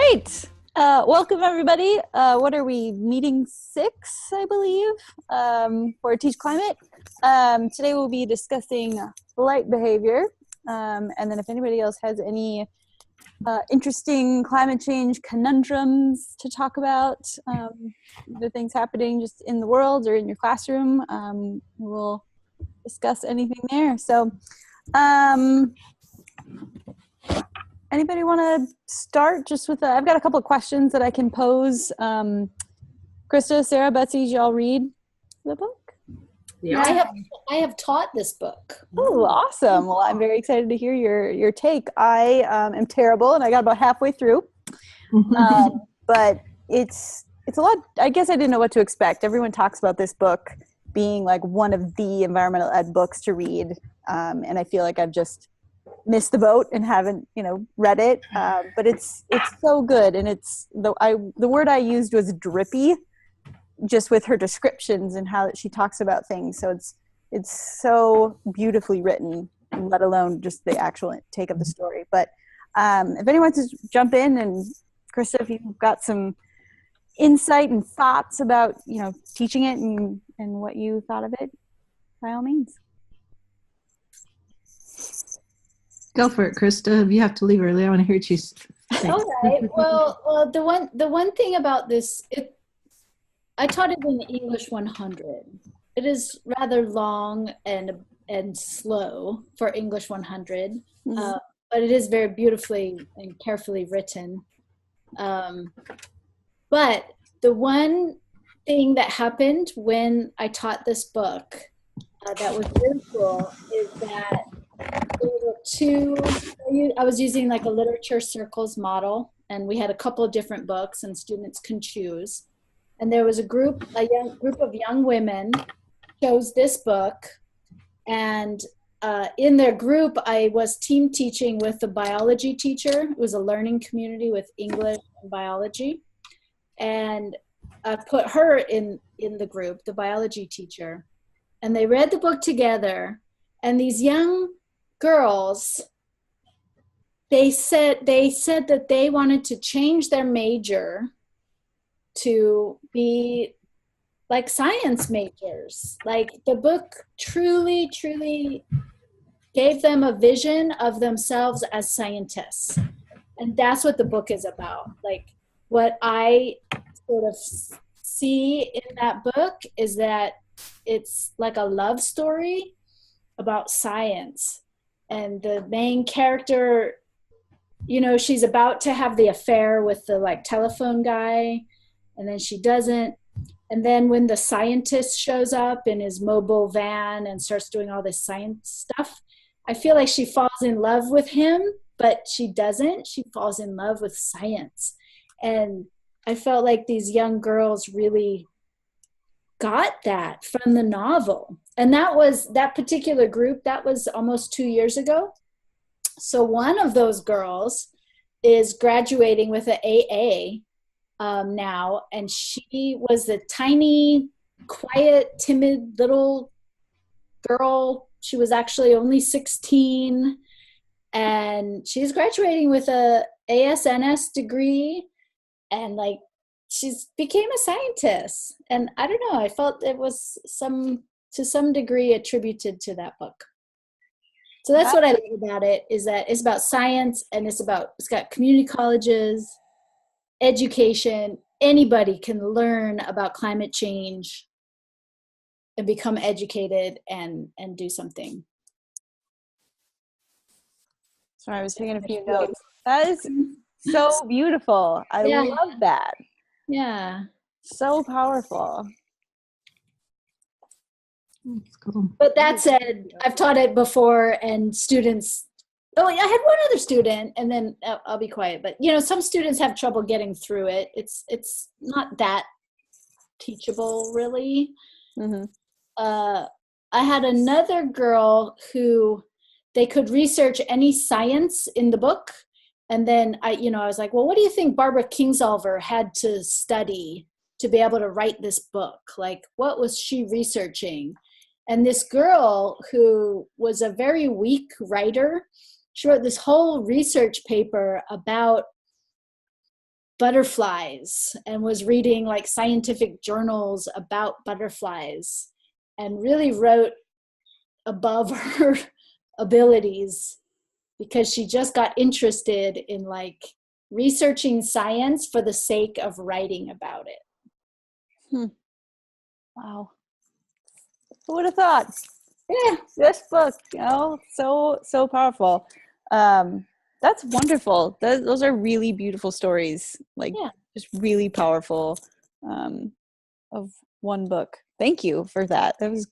Great. Welcome, everybody. What are we, meeting 6, I believe, for Teach Climate. Today we'll be discussing flight behavior. And then if anybody else has any interesting climate change conundrums to talk about, the things happening just in the world or in your classroom, we'll discuss anything there. So, anybody want to start just with I've got a couple of questions that I can pose. Krista, Sarah, Betsy, did y'all read the book? Yeah, I have taught this book. Oh, awesome. Well, I'm very excited to hear your take. I am terrible, and I got about halfway through. But it's a lot. I guess I didn't know what to expect. Everyone talks about this book being like one of the environmental ed books to read, and I feel like I've just missed the boat and haven't read it, but it's so good. And it's the word I used was drippy, just with her descriptions and how she talks about things. So it's so beautifully written, let alone just the actual take of the story. But if anyone wants to jump in, and Krista, if you've got some insight and thoughts about teaching it and what you thought of it, by all means. Go for it, Krista. You have to leave early. I want to hear what you say. All right. Well, the one thing about this, I taught it in English 100. It is rather long and slow for English 100, but it is very beautifully and carefully written. But the one thing that happened when I taught this book that was really cool is that I was using like a literature circles model, and we had a couple of different books and students can choose. And there was a young group of young women chose this book, and in their group I was team teaching with the biology teacher. It was a learning community with English and biology, and I put her in the group, the biology teacher, and they read the book together. And these young girls, they said that they wanted to change their major to be like science majors. Like, the book truly gave them a vision of themselves as scientists. And that's what the book is about. Like, what I sort of see in that book is that it's like a love story about science. And the main character, she's about to have the affair with the telephone guy, and then she doesn't. And then when the scientist shows up in his mobile van and starts doing all this science stuff, I feel like she falls in love with him, but she doesn't. She falls in love with science. And I felt like these young girls really got that from the novel. And that particular group, that was almost 2 years ago. So one of those girls is graduating with an AA now, and she was the tiny, quiet, timid little girl. She was actually only 16, and she's graduating with a ASNS degree, and she's became a scientist. And I don't know, I felt it was to some degree attributed to that book. So that's what I like about it, is that it's about science, and it's got community colleges, education. Anybody can learn about climate change and become educated and do something. Sorry, I was taking a few notes. That is so beautiful. I love that. Yeah. So powerful. That's cool. But that said, I've taught it before, and students, I had one other student, and then I'll be quiet, but some students have trouble getting through it. It's not that teachable, really. I had another girl who they could research any science in the book. And then I was like, well, what do you think Barbara Kingsolver had to study to be able to write this book? Like, what was she researching? And this girl, who was a very weak writer, she wrote this whole research paper about butterflies and was reading like scientific journals about butterflies and really wrote above her abilities because she just got interested in like researching science for the sake of writing about it. Wow. Who would have thought? Yeah. This book, so powerful. That's wonderful. Those are really beautiful stories. Like, just really powerful. Of one book. Thank you for that. That was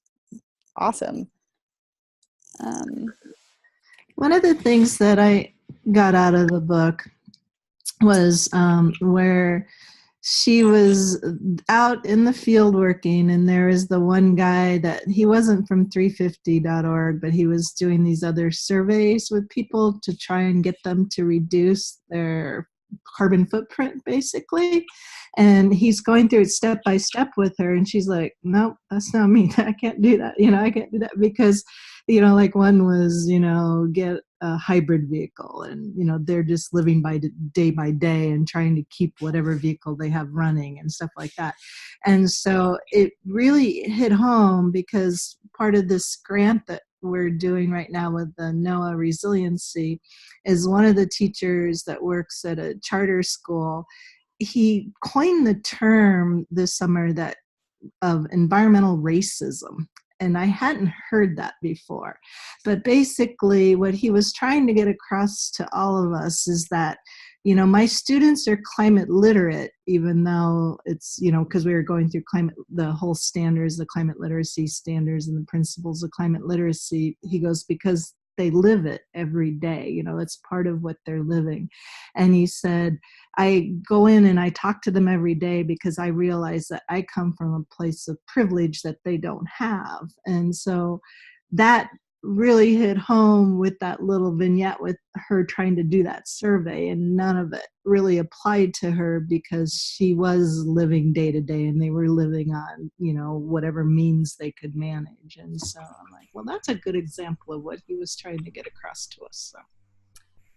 awesome. One of the things that I got out of the book was where she was out in the field working, and there was the one guy that he wasn't from 350.org, but he was doing these other surveys with people to try and get them to reduce their carbon footprint, basically. And he's going through it step by step with her, and she's like, nope, that's not me. I can't do that. I can't do that because, like one was, get a hybrid vehicle, and, they're just living by day and trying to keep whatever vehicle they have running and stuff like that. And so it really hit home because part of this grant that we're doing right now with the NOAA Resiliency is one of the teachers that works at a charter school. He coined the term this summer of environmental racism. And I hadn't heard that before. But basically what he was trying to get across to all of us is that, my students are climate literate, even though it's, because we were going through the whole standards, the climate literacy standards and the principles of climate literacy. He goes, because they live it every day. It's part of what they're living. And he said, I go in and I talk to them every day because I realize that I come from a place of privilege that they don't have. And so that really hit home with that little vignette with her trying to do that survey, and none of it really applied to her because she was living day to day and they were living on, whatever means they could manage. And so I'm like, well, that's a good example of what he was trying to get across to us. So.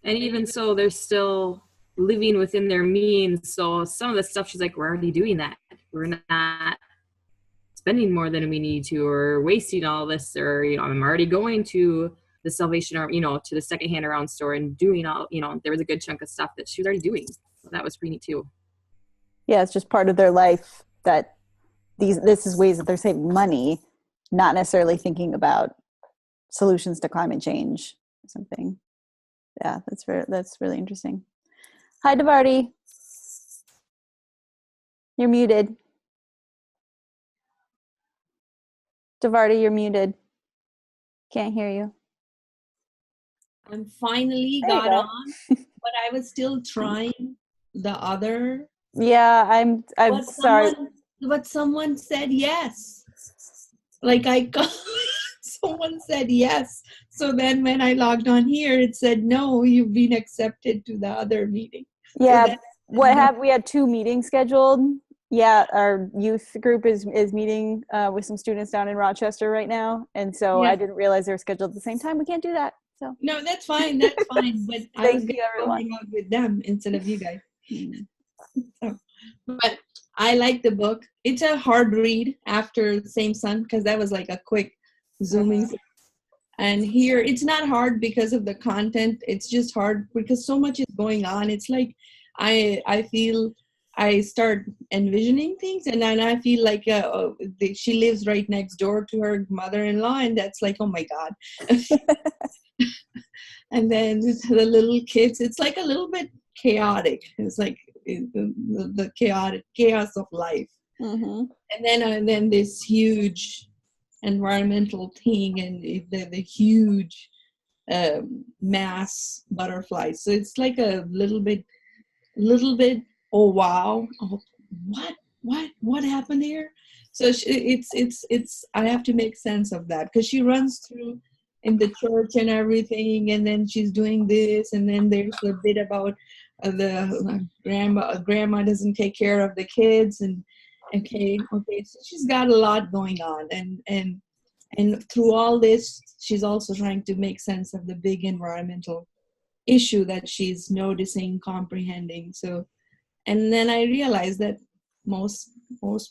And even so, they're still living within their means. So some of the stuff she's like, we're already doing that. We're not spending more than we need to, or wasting all this, or, I'm already going to the Salvation Army, to the secondhand around store and doing all, there was a good chunk of stuff that she was already doing. So that was pretty neat too. Yeah, it's just part of their life that this is ways that they're saving money, not necessarily thinking about solutions to climate change or something. Yeah, that's really interesting. Hi, Devarti. You're muted. Devarti, you're muted. Can't hear you. I'm finally got on, but I was still trying the other. Yeah, I'm sorry. But someone said yes. Like someone said yes. So then when I logged on here, it said, no, you've been accepted to the other meeting. Yeah, we had 2 meetings scheduled. Yeah, our youth group is meeting with some students down in Rochester right now. And so I didn't realize they were scheduled at the same time. We can't do that. So no, that's fine. That's fine. But I was going to hang out with them instead of you guys. So, but I like the book. It's a hard read after Same Sun because that was like a quick zooming. And here it's not hard because of the content. It's just hard because so much is going on. It's like I feel I start envisioning things, and then I feel like she lives right next door to her mother-in-law, and that's like, oh my God. And then the little kids, it's like a little bit chaotic. It's like the chaos of life. Mm-hmm. And then this huge environmental thing, and the huge mass butterflies. So it's like a little bit, oh wow, oh, what happened here? So it's I have to make sense of that because she runs through in the church and everything, and then she's doing this, and then there's a bit about the grandma doesn't take care of the kids, and okay, so she's got a lot going on, and through all this, she's also trying to make sense of the big environmental issue that she's noticing, comprehending. So, And then I realized that most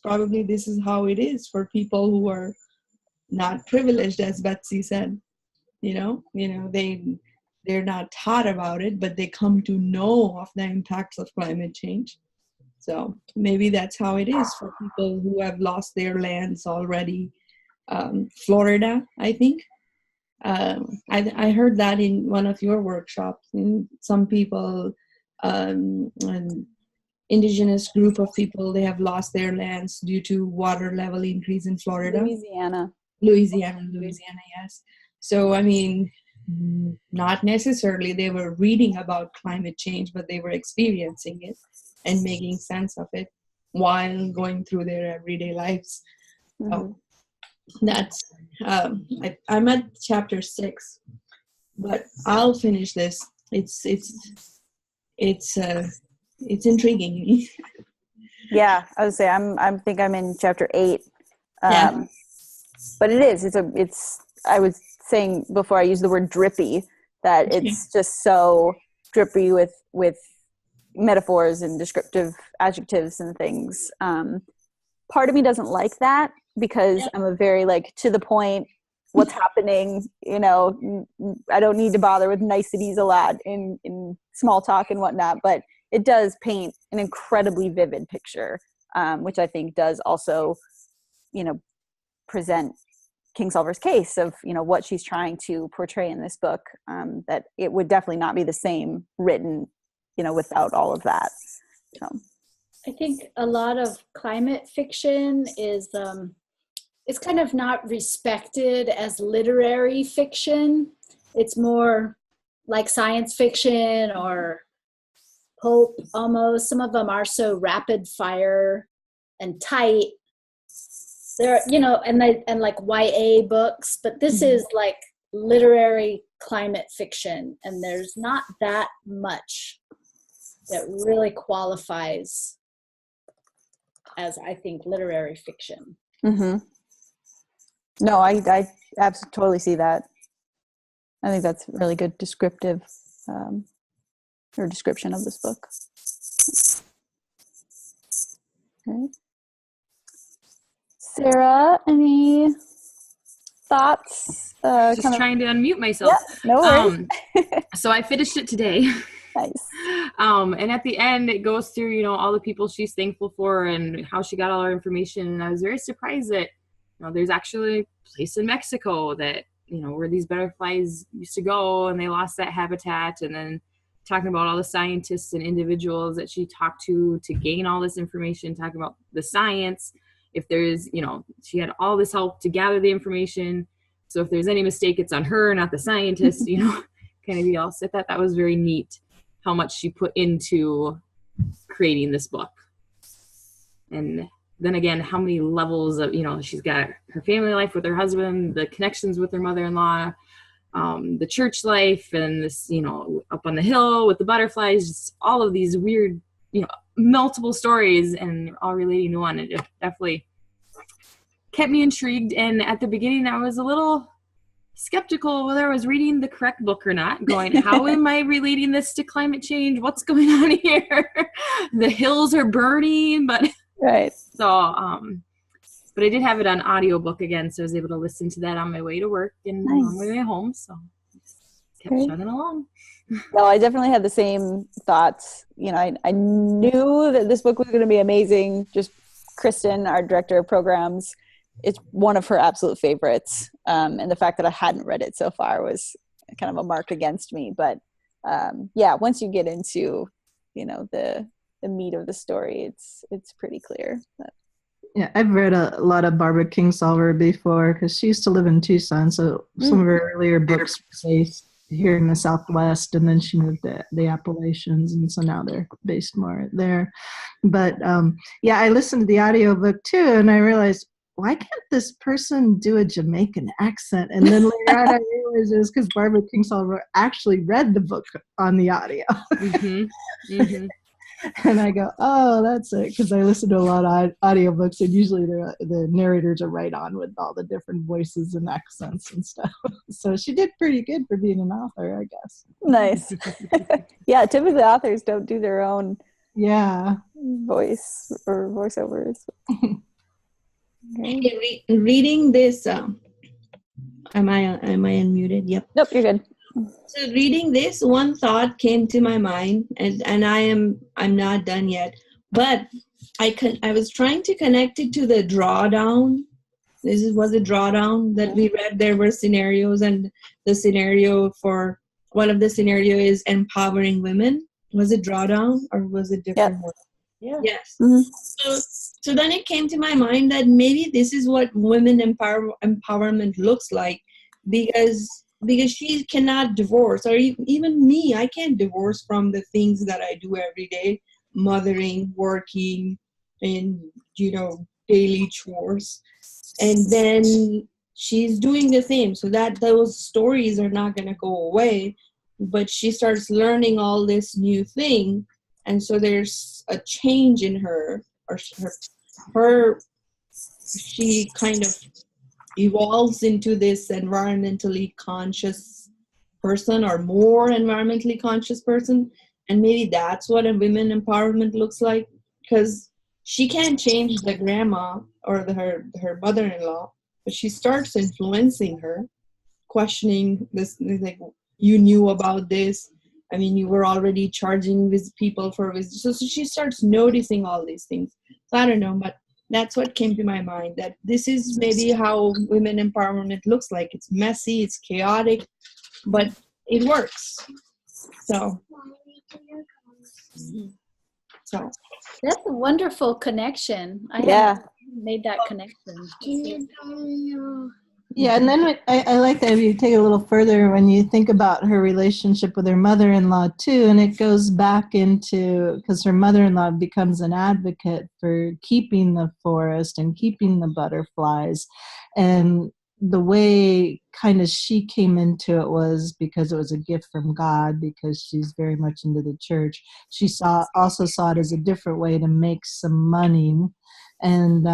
probably this is how it is for people who are not privileged, as Betsy said. They're not taught about it, but they come to know of the impacts of climate change. So maybe that's how it is for people who have lost their lands already. Florida, I think. I heard that in one of your workshops. And some people, an indigenous group of people, they have lost their lands due to water level increase in Florida. Louisiana, yes. So, I mean, not necessarily they were reading about climate change, but they were experiencing it and making sense of it while going through their everyday lives. Mm-hmm. That's I'm at chapter 6, but I'll finish this. It's intriguing. Yeah, I would say I think I'm in chapter 8. Yeah. But it's I was saying before I used the word drippy, that it's just so drippy with metaphors and descriptive adjectives and things. Part of me doesn't like that, because I'm a very to the point, what's happening, I don't need to bother with niceties a lot in small talk and whatnot, but it does paint an incredibly vivid picture, which I think does also, present Kingsolver's case of, what she's trying to portray in this book, that it would definitely not be the same written, without all of that. So I think a lot of climate fiction is it's kind of not respected as literary fiction. It's more like science fiction or pulp almost. Some of them are so rapid fire and tight. They're, and like YA books, but this is like literary climate fiction, and there's not that much that really qualifies as, I think, literary fiction. Mm-hmm. No, I absolutely totally see that. I think that's really good descriptive or description of this book. Okay. Sarah, any thoughts? Just trying to unmute myself. Yeah, no worries. So I finished it today. Nice. And at the end, it goes through, all the people she's thankful for and how she got all her information. And I was very surprised that, there's actually a place in Mexico that, where these butterflies used to go, and they lost that habitat. And then talking about all the scientists and individuals that she talked to gain all this information, talking about the science. If there's, she had all this help to gather the information. So if there's any mistake, it's on her, not the scientist, kind of deal. So I thought that was very neat, how much she put into creating this book. And then again, how many levels of, she's got her family life with her husband, the connections with her mother-in-law, the church life, and this, up on the hill with the butterflies, just all of these weird, multiple stories, and all relating to one. It just definitely kept me intrigued. And at the beginning, I was a little skeptical whether I was reading the correct book or not, going, how am I relating this to climate change? What's going on here? The hills are burning, but right. So, but I did have it on audiobook again, so I was able to listen to that on my way to work and on my way home. So just kept chugging along. Well, I definitely had the same thoughts. I knew that this book was going to be amazing. Just Kristen, our director of programs, it's one of her absolute favorites. And the fact that I hadn't read it so far was kind of a mark against me. But once you get into, the meat of the story, it's pretty clear. But. Yeah, I've read a lot of Barbara Kingsolver before, because she used to live in Tucson. So some of her earlier books were based here in the Southwest, and then she moved to the Appalachians, and so now they're based more there. But I listened to the audiobook too, and I realized, why can't this person do a Jamaican accent? And then later on I realized it was because Barbara Kingsolver actually read the book on the audio. Mm-hmm. And I go, oh, that's it, because I listen to a lot of audiobooks, and usually the narrators are right on with all the different voices and accents and stuff. So she did pretty good for being an author, I guess. Nice. Yeah, typically authors don't do their own Yeah. voice or voiceovers. Okay. Reading this, am I unmuted? Yep. Nope, you're good. So reading this, one thought came to my mind, and I'm not done yet, but I was trying to connect it to the drawdown. Was a drawdown that we read. There were scenarios, and the scenario for one of the scenario is empowering women. Was it drawdown or was it different? Yep. Yeah. Yes. Mm-hmm. So then it came to my mind that maybe this is what women empowerment looks like, because she cannot divorce, or even me, I can't divorce from the things that I do every day, mothering, working, and daily chores. And then she's doing the same, so that those stories are not going to go away, but she starts learning all this new thing, and so there's a change in her, or she kind of evolves into this environmentally conscious person, or more environmentally conscious person. And maybe that's what a women empowerment looks like, because she can't change the grandma or her mother-in-law, but she starts influencing her, questioning this, like, you knew about this, I mean, you were already charging with people for this. So she starts noticing all these things. So I don't know, but that's what came to my mind, that this is maybe how women empowerment looks like. It's messy, it's chaotic, but it works. So that's a wonderful connection. I haven't made that connection. Yeah, and then I like that if you take it a little further, when you think about her relationship with her mother-in-law too, and it goes back into, because her mother-in-law becomes an advocate for keeping the forest and keeping the butterflies, and the way kind of she came into it was because it was a gift from God, because she's very much into the church. She also saw it as a different way to make some money, and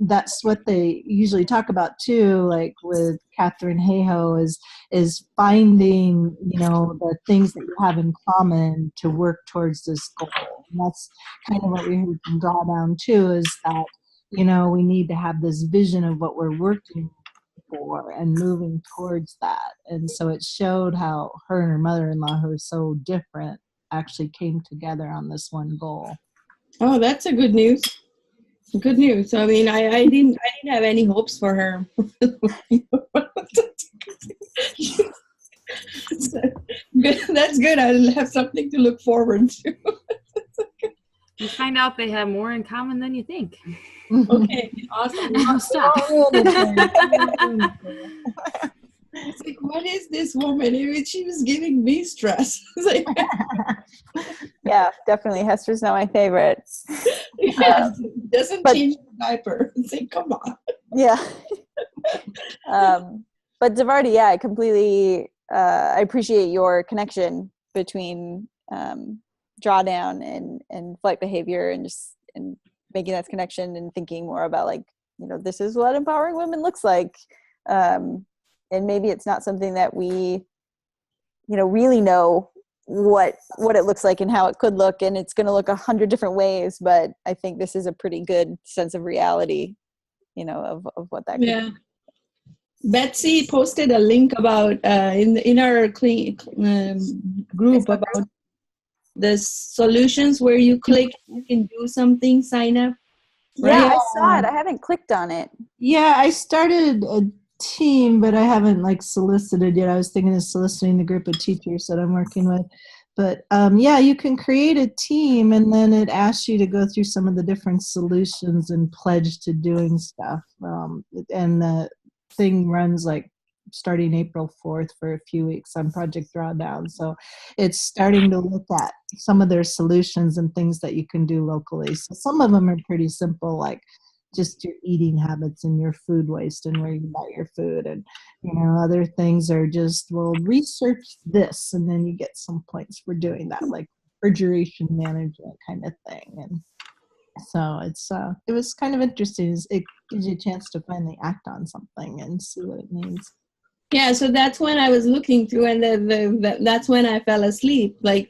that's what they usually talk about too, like with Catherine Hayhoe, is finding, the things that you have in common to work towards this goal. And that's kind of what we heard from Drawdown too, is that, we need to have this vision of what we're working for and moving towards that. And so it showed how her and her mother-in-law, who are so different, actually came together on this one goal. Oh, that's a good news. Good news. I mean, I didn't have any hopes for her. That's good. I'll have something to look forward to. You find out they have more in common than you think. Okay, awesome. Now stop. It's like, what is this woman? I mean, she was giving me stress. Like, yeah, definitely. Hester's not my favorite. Doesn't change the diaper. It's like, come on. Yeah. But Zavardi, I completely I appreciate your connection between drawdown and flight behavior, and making that connection and thinking more about, like, this is what empowering women looks like. And maybe it's not something that we, really know what it looks like and how it could look, and it's going to look 100 different ways. But I think this is a pretty good sense of reality, of what that could be. Betsy posted a link about in our group about the solutions where you click, you can do something, sign up. Right? Yeah, I saw it. I haven't clicked on it. Yeah, I started a team, but I haven't solicited yet. I was thinking of soliciting the group of teachers that I'm working with. But you can create a team, and then it asks you to go through some of the different solutions and pledge to doing stuff. And the thing runs starting April 4th for a few weeks on Project Drawdown. So it's starting to look at some of their solutions and things that you can do locally. So some of them are pretty simple, like just your eating habits and your food waste and where you buy your food. And, other things are just, research this, and then you get some points for doing that, like refrigeration management kind of thing. And so it was kind of interesting. It gives you a chance to finally act on something and see what it means. Yeah, so that's when I was looking through, and that's when I fell asleep. Like,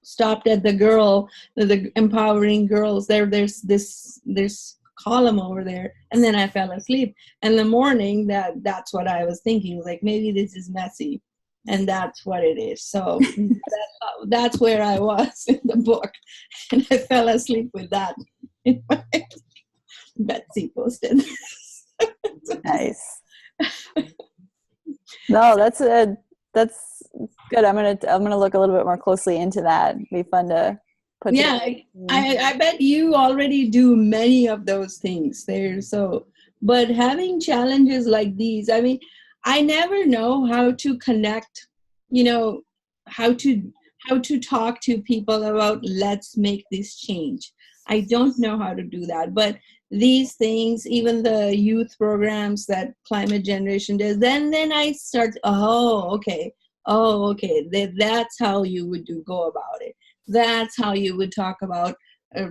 stopped at the girl, the empowering girls. There's this column over there, and then I fell asleep. And in the morning, that's what I was thinking, like maybe this is messy, and that's what it is. So that's where I was in the book, and I fell asleep with that. Betsy posted. Nice. No, that's good. I'm gonna look a little bit more closely into that. It'd be fun to put. Yeah, I bet you already do many of those things there. So, but having challenges like these, I mean, I never know how to connect. How to talk to people about let's make this change. I don't know how to do that, but these things, even the youth programs that Climate Generation does, then I start, okay, that's how you would go about it. That's how you would talk about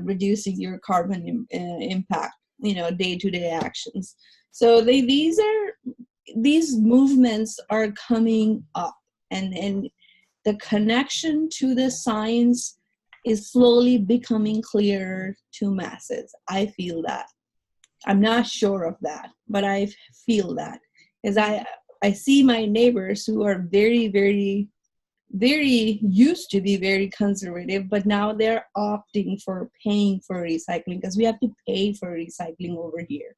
reducing your carbon impact, day-to-day actions. So these movements are coming up, and the connection to the science is slowly becoming clearer to masses. I feel that. I'm not sure of that, but I feel that. As I see my neighbors who are very, very, very used to be very conservative, but now they're opting for paying for recycling, because we have to pay for recycling over here.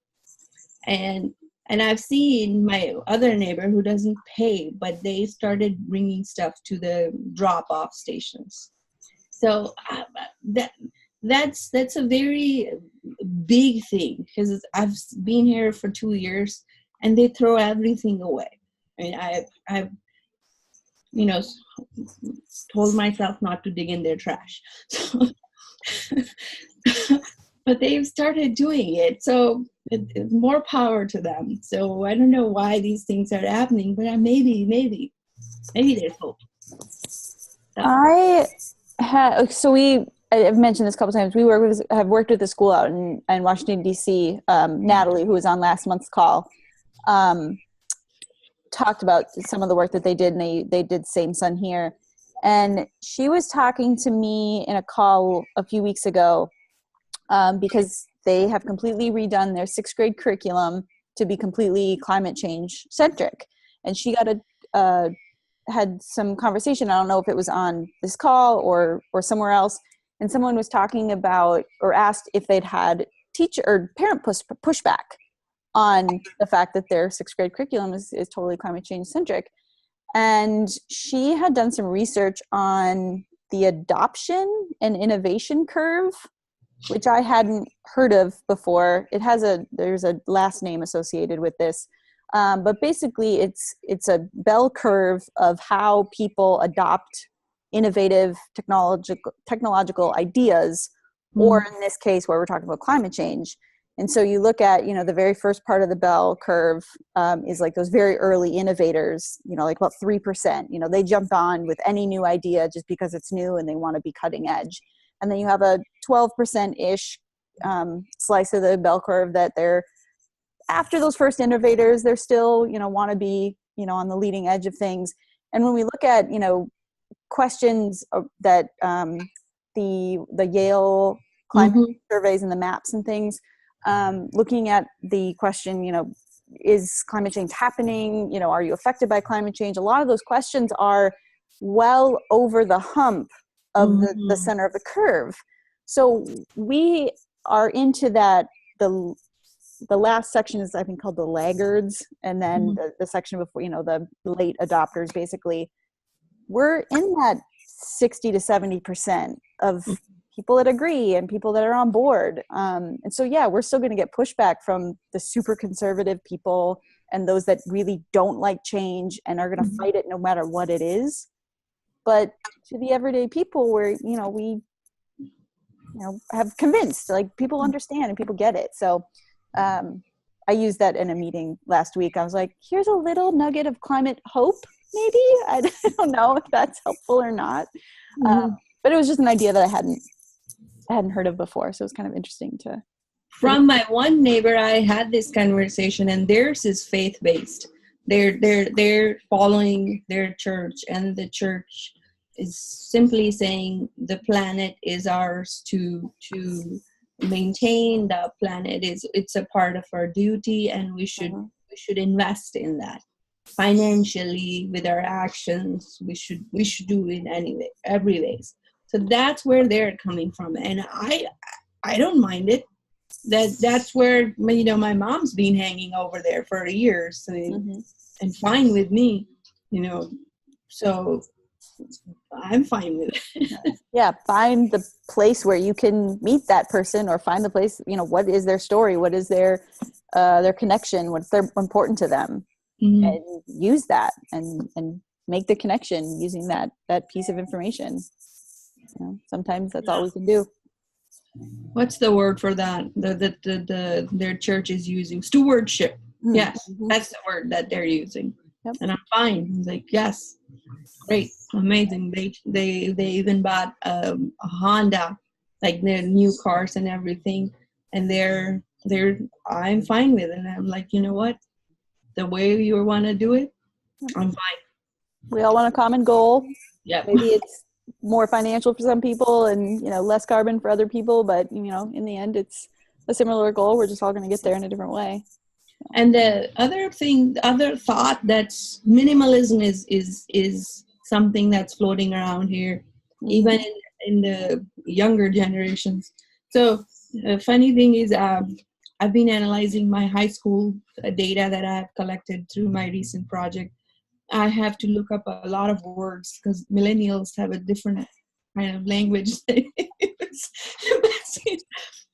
And I've seen my other neighbor who doesn't pay, but they started bringing stuff to the drop-off stations. So that's a very big thing, because I've been here for 2 years and they throw everything away. I mean, I've told myself not to dig in their trash, but they've started doing it. So it's more power to them. So I don't know why these things are happening, but maybe there's hope. I've mentioned this a couple times. We have worked with a school out in Washington, D.C. Natalie, who was on last month's call, talked about some of the work that they did, and they did Same Sun here. And she was talking to me in a call a few weeks ago because they have completely redone their 6th grade curriculum to be completely climate change centric. And she had some conversation. I don't know if it was on this call or somewhere else. And someone was talking about, or asked if they'd had teacher or parent pushback on the fact that their 6th grade curriculum is totally climate change centric. And she had done some research on the adoption and innovation curve, which I hadn't heard of before. There's a last name associated with this. But basically it's a bell curve of how people adopt innovative technological ideas, or in this case where we're talking about climate change. And so you look at, the very first part of the bell curve is like those very early innovators, like about 3%, they jump on with any new idea just because it's new and they want to be cutting edge. And then you have a 12%-ish slice of the bell curve that they're, after those first innovators, they're still, want to be, on the leading edge of things. And when we look at, questions that the Yale climate surveys and the maps and things, looking at the question, is climate change happening? Are you affected by climate change? A lot of those questions are well over the hump of the center of the curve. So we are into that, the last section is, I think, called the laggards, and then the section before, the late adopters, basically. We're in that 60 to 70% of people that agree and people that are on board. And so, yeah, we're still going to get pushback from the super conservative people and those that really don't like change and are going to fight it no matter what it is. But to the everyday people, where, we have convinced, like, people understand and people get it. So I used that in a meeting last week. I was like, here's a little nugget of climate hope, maybe. I don't know if that's helpful or not. But it was just an idea that I hadn't heard of before. So it was kind of interesting to. From my one neighbor, I had this conversation, and theirs is faith-based. They're following their church, and the church is simply saying the planet is ours to maintain. The planet is, it's a part of our duty, and we should invest in that financially with our actions. We should do it anyway, every ways. So that's where they're coming from, and I don't mind it. That's where, you know, my mom's been hanging over there for years, and fine with me, you know. So I'm fine with it. Yeah, find the place where you can meet that person, or find the place, you know, what is their story, what is their connection, what's their important to them, and use that and make the connection using that piece of information. You know, sometimes that's all we can do. What's the word for that? Their church is using stewardship. Yes, that's the word that they're using. Yep. And I'm fine. I'm like, yes, great, amazing. They even bought a Honda, like their new cars and everything, and they're I'm fine with it. And I'm like, you know what? The way you want to do it, I'm fine. We all want a common goal. Yeah. Maybe it's more financial for some people and, you know, less carbon for other people, but, you know, in the end it's a similar goal. We're just all going to get there in a different way. And the other thought that's minimalism is something that's floating around here, even in the younger generations. So the funny thing is, I've been analyzing my high school data that I have collected through my recent project. I have to look up a lot of words because millennials have a different kind of language.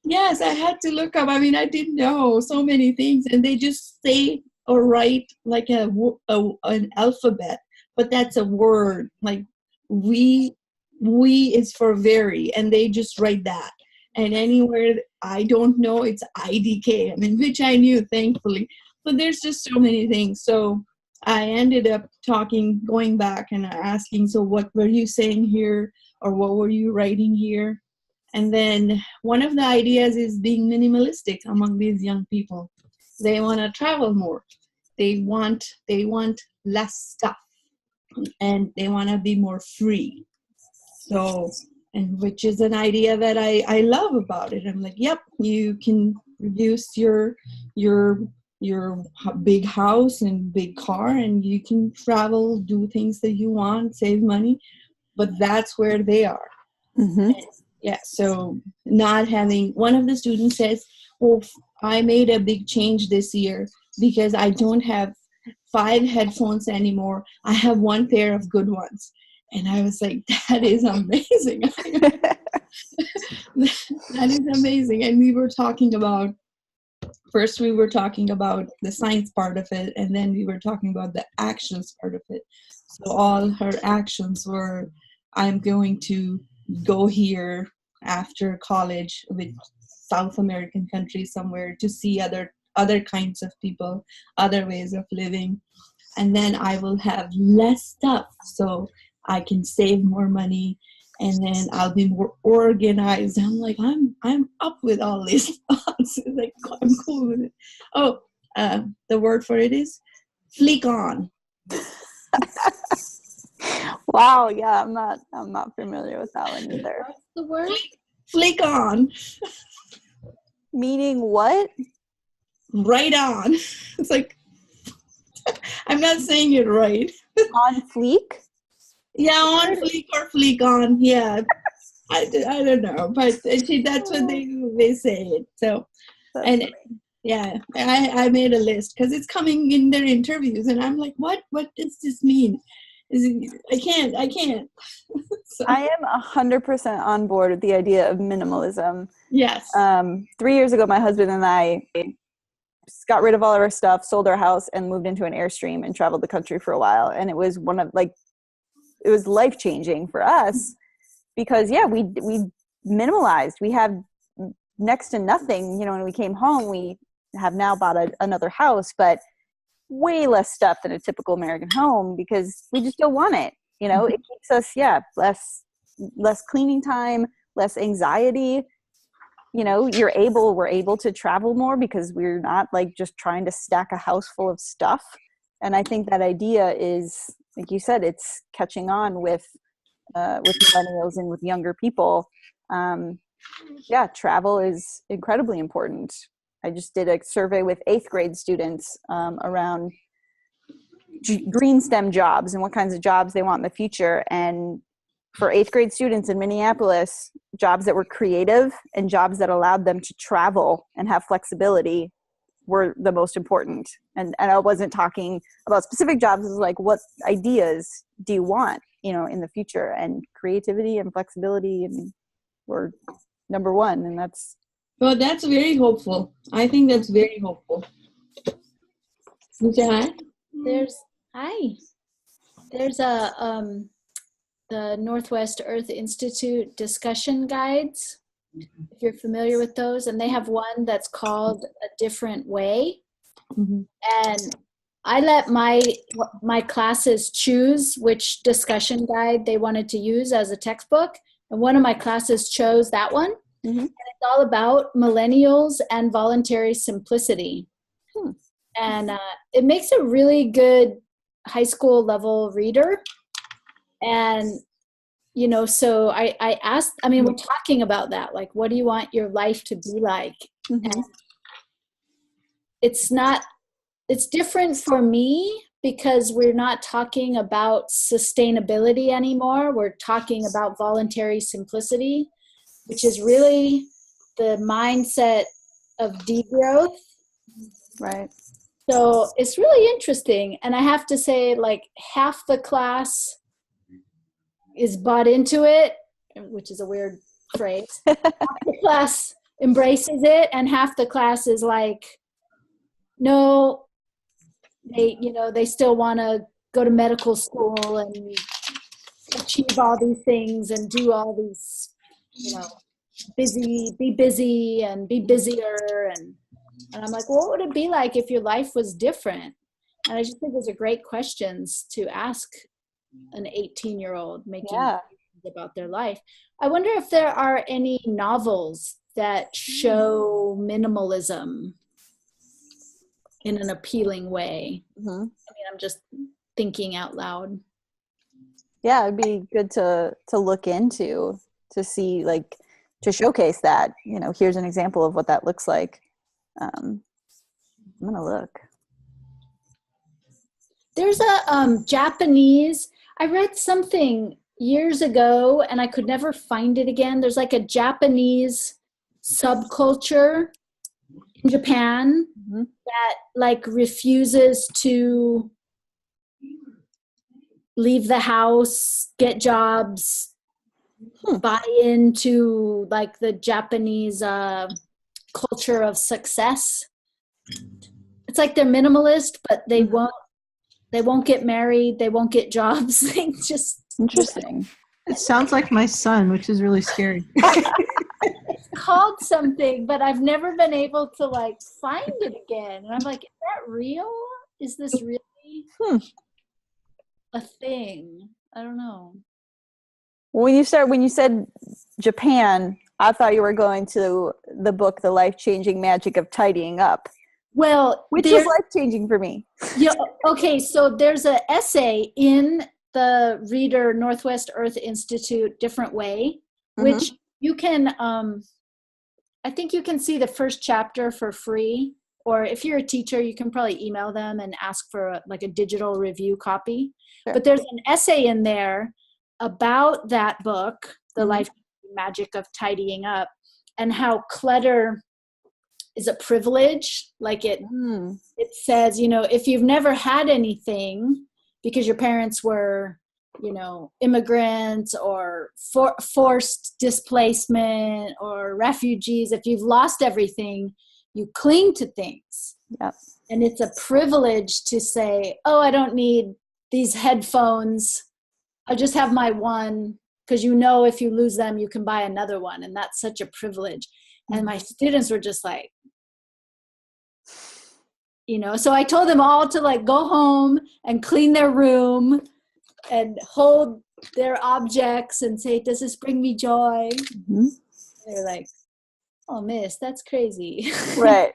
Yes, I had to look up. I mean, I didn't know so many things, and they just say or write like an alphabet, but that's a word. Like we is for very, and they just write that. And anywhere I don't know, it's IDK. I mean, which I knew, thankfully. But there's just so many things. So I ended up going back and asking, so what were you saying here, or what were you writing here? And then one of the ideas is being minimalistic among these young people. They want to travel more. They want less stuff, and they want to be more free. So, and which is an idea that I love about it. I'm like, yep, you can reduce your big house and big car, and you can travel, do things that you want, save money. But that's where they are. Yeah, so not having, one of the students says, well, I made a big change this year because I don't have 5 headphones anymore. I have 1 pair of good ones. And I was like, that is amazing. That is amazing. And we were talking about, first we were talking about the science part of it, and then we were talking about the actions part of it. So all her actions were, I'm going to go here after college with South American countries somewhere to see other kinds of people, other ways of living. And then I will have less stuff so I can save more money, and then I'll be more organized. I'm like, I'm up with all these thoughts. Like, I'm cool with it. Oh, the word for it is fleek on. Wow, yeah, I'm not familiar with that one either. What's the word? Fleek on. Meaning what? Right on. It's like, I'm not saying it right. On fleek? Yeah, on fleek or fleek on. Yeah, I don't know, but that's what they say it. So, That's and funny. yeah, I made a list because it's coming in their interviews, and I'm like, what does this mean? I can't. So, I am 100% on board with the idea of minimalism. yes. 3 years ago, my husband and I got rid of all of our stuff, sold our house, and moved into an Airstream and traveled the country for a while. And it was it was life-changing for us because, yeah, we minimalized. We have next to nothing. You know, when we came home, we have now bought another house, but way less stuff than a typical American home because we just don't want it. You know, it keeps us, less cleaning time, less anxiety. You know, we're able to travel more because we're not like just trying to stack a house full of stuff. And I think that idea is, like you said, it's catching on with with millennials and with younger people. Travel is incredibly important. I just did a survey with 8th grade students around green STEM jobs and what kinds of jobs they want in the future. And for 8th grade students in Minneapolis, jobs that were creative and jobs that allowed them to travel and have flexibility were the most important. And I wasn't talking about specific jobs. It was like, what ideas do you want, in the future? And creativity and flexibility were number one. And that's. Well, that's very hopeful. I think that's very hopeful. You say hi? There's the Northwest Earth Institute discussion guides, if you're familiar with those, and they have one that's called A Different Way. Mm-hmm. And I let my classes choose which discussion guide they wanted to use as a textbook, and one of my classes chose that one. Mm-hmm. And it's all about millennials and voluntary simplicity. And it makes a really good high school level reader. And, so I asked, we're talking about that. Like, what do you want your life to be like? Mm-hmm. And it's different for me because we're not talking about sustainability anymore. We're talking about voluntary simplicity, which is really the mindset of degrowth. Right. So it's really interesting. And I have to say, like, half the class is bought into it, which is a weird phrase. Half the class embraces it, and half the class is like, no, they still want to go to medical school and achieve all these things and do all these, be busy and be busier. And I'm like, well, what would it be like if your life was different? And I just think those are great questions to ask an 18-year-old making decisions about their life. I wonder if there are any novels that show minimalism in an appealing way. Mm-hmm. I'm just thinking out loud. Yeah, it'd be good to look into, to see, like, to showcase that, here's an example of what that looks like. I'm gonna look. There's a Japanese, I read something years ago and I could never find it again. There's like a Japanese subculture in Japan that like refuses to leave the house, get jobs, buy into like the Japanese culture of success. It's like they're minimalist, but they won't get married, they won't get jobs. They just interesting. It sounds like my son, which is really scary. It's called something, but I've never been able to like find it again. And I'm like, is that real? Is this really a thing? I don't know. When you said Japan, I thought you were going to the book, The Life-Changing Magic of Tidying Up. Well, which was life-changing for me. Yeah. Okay. So there's an essay in the Reader Northwest Earth Institute Different Way, which you can, I think you can see the first chapter for free. Or if you're a teacher, you can probably email them and ask for a digital review copy. Sure. But there's an essay in there about that book, The Life Magic of Tidying Up, and how clutter is a privilege. Like it says, if you've never had anything because your parents were, immigrants or forced displacement or refugees, if you've lost everything, you cling to things. Yep. And it's a privilege to say, oh, I don't need these headphones. I just have my one, because if you lose them, you can buy another one. And that's such a privilege. And my students were just like, so I told them all to like go home and clean their room and hold their objects and say, does this bring me joy? They're like, oh, miss, that's crazy. Right.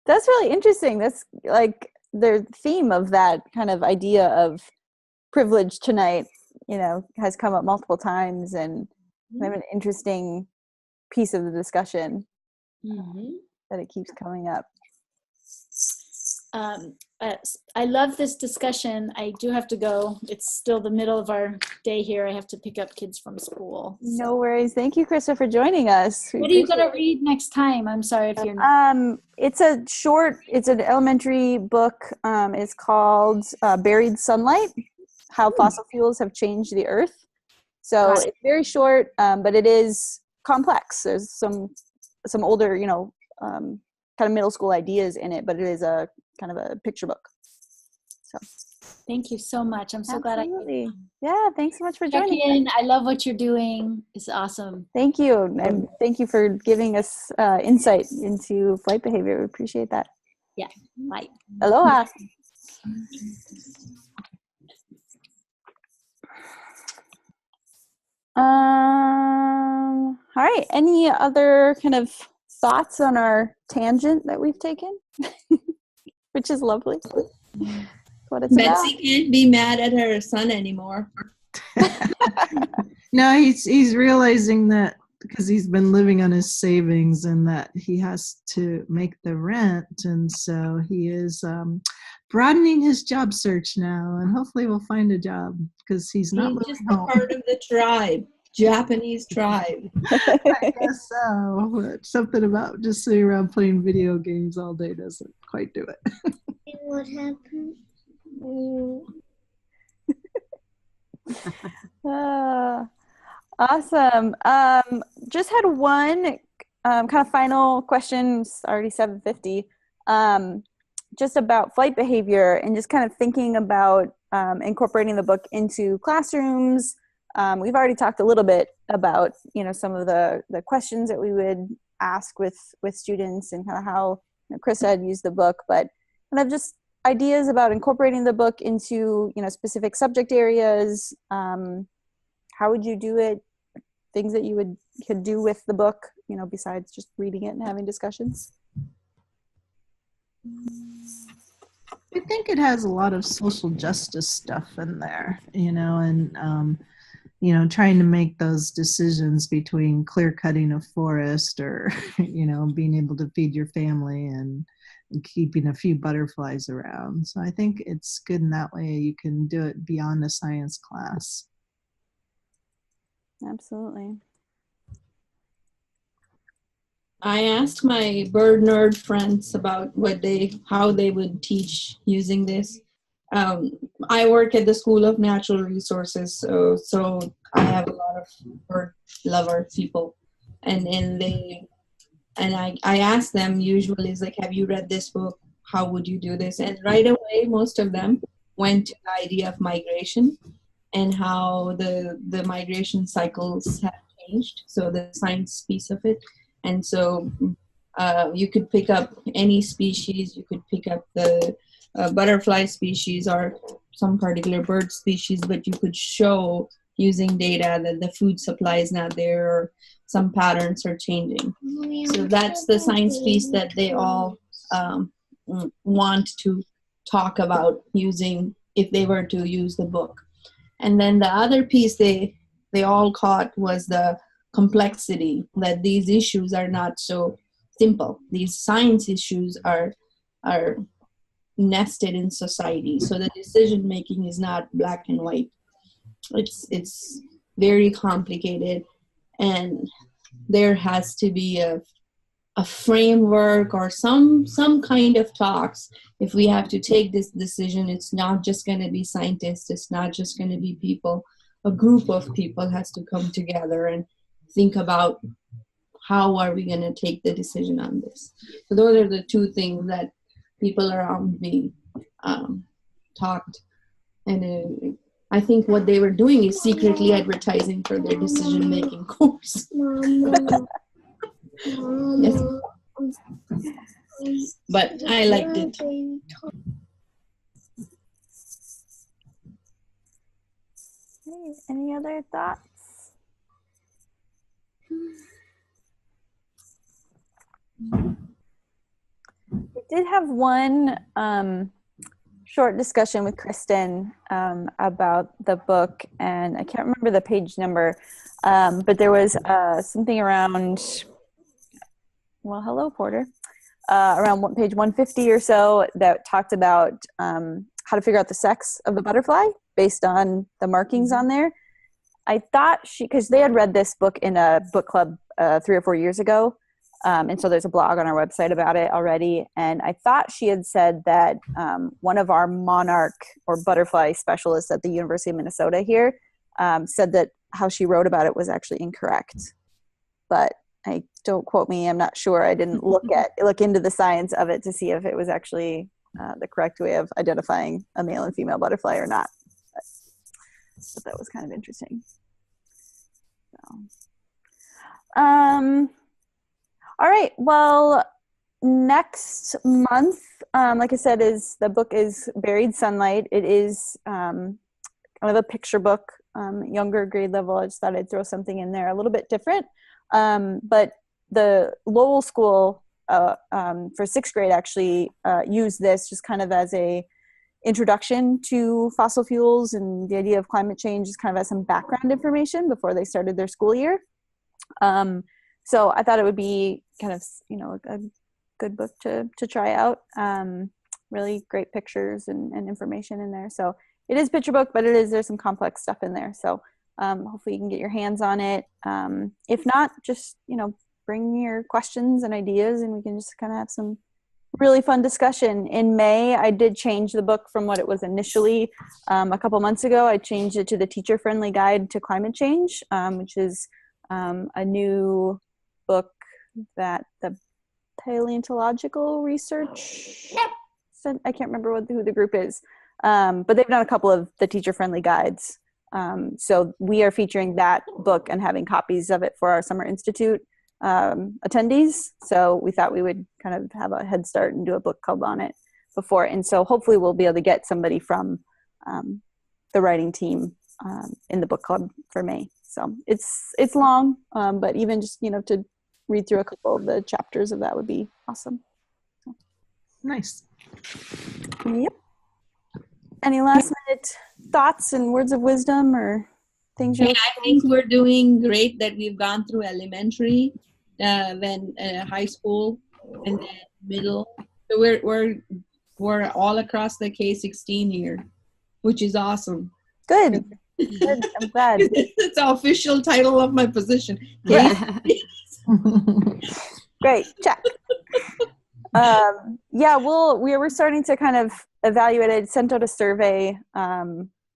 That's really interesting. That's like the theme of that kind of idea of privilege tonight has come up multiple times and kind of an interesting piece of the discussion that it keeps coming up. I love this discussion. I do have to go. It's still the middle of our day here. I have to pick up kids from school. So. No worries. Thank you, Krista, for joining us. What are you going to read next time? I'm sorry if you're not. It's an elementary book. It's called Buried Sunlight, How Fossil Fuels Have Changed the Earth. So it's very short, but it is complex. There's some older, kind of middle school ideas in it, but it is a kind of a picture book. So thank you so much. I'm so glad I could. Yeah, thanks so much for joining in. I love what you're doing. It's awesome. Thank you. And thank you for giving us insight into flight behavior. We appreciate that. Yeah. Bye. Aloha. All right. Any other kind of thoughts on our tangent that we've taken? Which is lovely. What it's Betsy about. Can't be mad at her son anymore. No, he's realizing that because he's been living on his savings and that he has to make the rent, and so he is broadening his job search now, and hopefully we'll find a job because he's not just a part of the tribe, Japanese tribe. I guess so. But something about just sitting around playing video games all day doesn't quite do it. And what happened? Awesome. Just had one kind of final question. It's already 7:50. Just about flight behavior and just kind of thinking about incorporating the book into classrooms. We've already talked a little bit about some of the questions that we would ask with students and kind of how Krista had used the book, but kind of just ideas about incorporating the book into specific subject areas. How would you do it? Things that you could do with the book, besides just reading it and having discussions. I think it has a lot of social justice stuff in there, and trying to make those decisions between clear cutting a forest or, being able to feed your family and keeping a few butterflies around. So I think it's good in that way. You can do it beyond a science class. Absolutely. I asked my bird nerd friends about how they would teach using this. I work at the School of Natural Resources, so I have a lot of bird lover people, and I ask them usually is like, have you read this book? How would you do this? And right away, most of them went to the idea of migration and how the migration cycles have changed. So the science piece of it. And so you could pick up any species. You could pick up the butterfly species or some particular bird species, but you could show using data that the food supply is not there or some patterns are changing. So that's the science piece that they all want to talk about using if they were to use the book. And then the other piece they all caught was the complexity, that these issues are not so simple. These science issues are nested in society. So the decision making is not black and white. It's very complicated, and there has to be a framework or some kind of talks. If we have to take this decision, it's not just going to be scientists, it's not just going to be people. A group of people has to come together and think about how are we going to take the decision on this. So those are the two things that people around me talked. And I think what they were doing is secretly advertising for their decision-making course. Yes. But I liked it. Okay, any other thoughts? We did have one short discussion with Kristen about the book, and I can't remember the page number, but there was something around, well, hello, Porter, around page 150 or so that talked about how to figure out the sex of the butterfly based on the markings on there. I thought because they had read this book in a book club 3 or 4 years ago, and so there's a blog on our website about it already. And I thought she had said that one of our monarch or butterfly specialists at the University of Minnesota here said that how she wrote about it was actually incorrect. But don't quote me, I'm not sure. I didn't look into the science of it to see if it was actually the correct way of identifying a male and female butterfly or not. But that was kind of interesting. So, all right. Well, next month, like I said, the book is Buried Sunlight. It is kind of a picture book, younger grade level. I just thought I'd throw something in there a little bit different. But the Lowell School for sixth grade actually used this just kind of as a introduction to fossil fuels and the idea of climate change, just kind of as some background information before they started their school year. So I thought it would be kind of, a good book to try out. Really great pictures and information in there. So it is picture book, but there's some complex stuff in there. So hopefully you can get your hands on it. If not, just, bring your questions and ideas and we can just kind of have some really fun discussion. In May, I did change the book from what it was initially a couple months ago. I changed it to the Teacher-Friendly Guide to Climate Change, which is a new book that the paleontological research said. I can't remember who the group is, but they've done a couple of the teacher-friendly guides. So we are featuring that book and having copies of it for our Summer Institute attendees. So we thought we would kind of have a head start and do a book club on it before. And so hopefully we'll be able to get somebody from the writing team in the book club for May. So it's long, but even just, to read through a couple of the chapters of that would be awesome. So. Nice. Yep. Any last minute thoughts and words of wisdom or things? I think we're doing great that we've gone through elementary, then high school, and then middle. So we're all across the K-16 here, which is awesome. Good. Good. I'm glad. It's the official title of my position. Yeah. Great. Check. We're starting to kind of evaluate it. Sent out a survey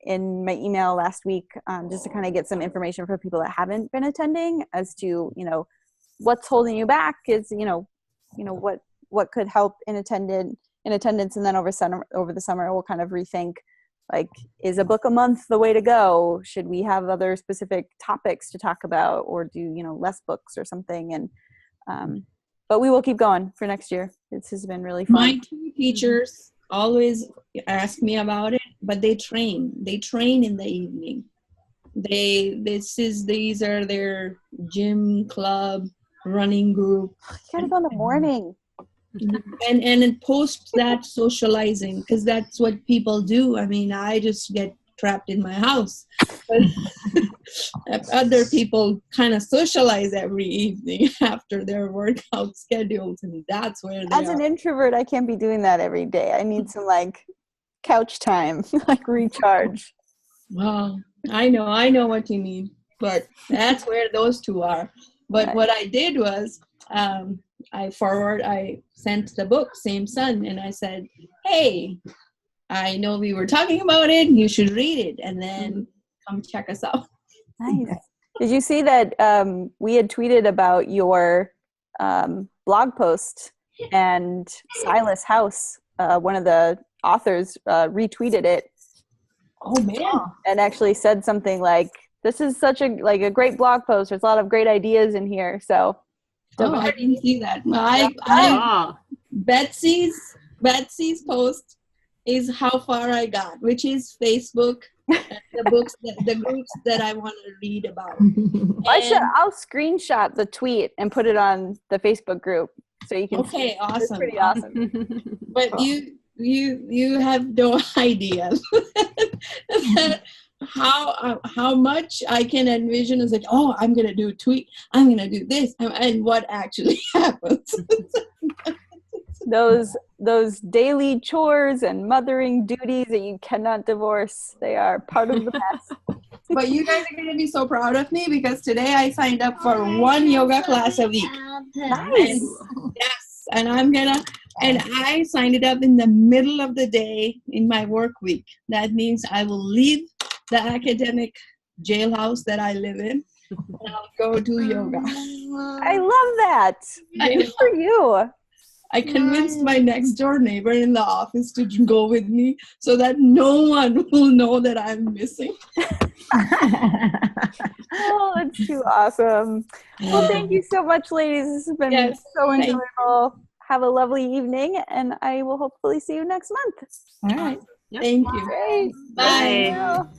in my email last week just to kind of get some information for people that haven't been attending as to, what's holding you back is, what could help in attendance. And then over the summer, we'll kind of rethink, like, is a book a month the way to go? Should we have other specific topics to talk about or do, less books or something? And, but we will keep going for next year. This has been really fun. My two teachers always ask me about it, but they train in the evening. These are their gym club, running group. You gotta go in the morning. And post that socializing, because that's what people do. I mean, I just get trapped in my house, but other people kind of socialize every evening after their workout schedules, and that's where they As an introvert, I can't be doing that every day. I need some couch time, recharge. Well, I know what you mean, but that's where those two are. But Right. What I did was I sent the book, Same Sun, and I said, hey, I know we were talking about it, you should read it, and then come check us out. Nice. Did you see that we had tweeted about your blog post, and Silas House, one of the authors, retweeted it. Oh, man. And actually said something like, this is such a great blog post. There's a lot of great ideas in here. So I didn't see that. Betsy's post is how far I got, which is Facebook, the books, the groups that I want to read about. I'll screenshot the tweet and put it on the Facebook group so you can. Okay, see. awesome. It's pretty awesome. But you have no idea how much I can envision is like, oh, I'm gonna do a tweet, I'm gonna do this, and what actually happens. Those daily chores and mothering duties that you cannot divorce, they are part of the past. But you guys are going to be so proud of me because today I signed up for one yoga class a week. Nice. Yes, and I signed it up in the middle of the day in my work week. That means I will leave the academic jailhouse that I live in and I'll go do yoga. I love that. Good for you. I convinced my next door neighbor in the office to go with me so that no one will know that I'm missing. Oh, that's too awesome. Well, thank you so much, ladies. This has been so enjoyable. Have a lovely evening, and I will hopefully see you next month. All right. Thank you. Great. Bye. Thank you.